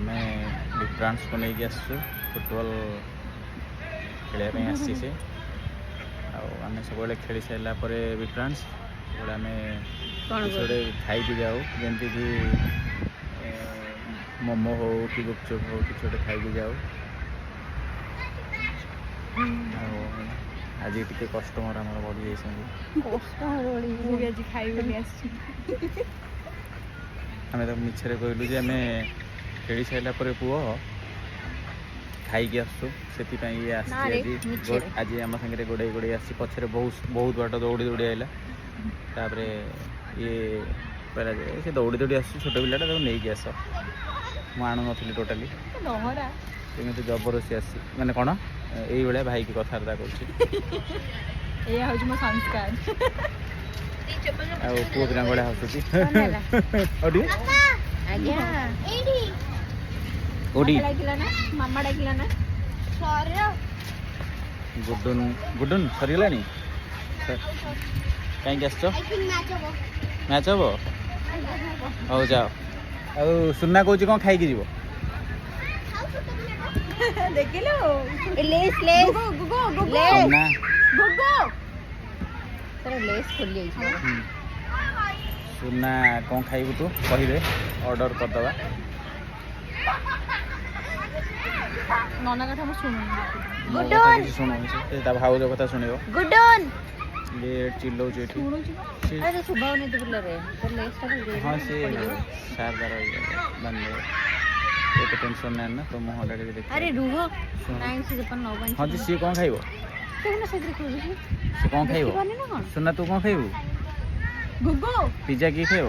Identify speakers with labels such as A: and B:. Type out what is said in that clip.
A: आमे डिफरेंस को लेके आसु फुटबॉल खेलिया पे आसी से आमे सब खेली सारा पर डिफरेंस आमे किसी खाई जाऊ जमती कि मोमो हो कि गुपचुप हो कि खाई जाऊ आज टे कस्टमर आम बढ़ी आम तो मिछरे कहलु जे आम खेली सारा पुओ खाई आसु से आज आम सागे गोड़े गोड़े आसी पछरे बहुत बाट दौड़ी दौड़ी आइला तापर ये कहला से दौड़ी दौड़ी आस छोट पिलाटा नहीं आस मुझे आणु नी टोटाली एमती जबरदस्ती आसी मैंने कौन यही भाया भाई की कथबार्ता कर पुओ पिला भाया हसुची गुडुन गुडुन सरीगला कहीं आस मैच हम हो जाओ आ सुना कौच कौन खाई जीव सुना कौन खाइबू तू कहे ऑर्डर करदवा भाउज कथा शुण ये चिल्लाऊँ हाँ सी सार दार तो टेंशन ना तो मुहटा
B: अरे रुह
A: हाँ जी सी कौन खाइब सी कौन खाइब सुना तू कौन खाइबू पिज्जा किए खाइब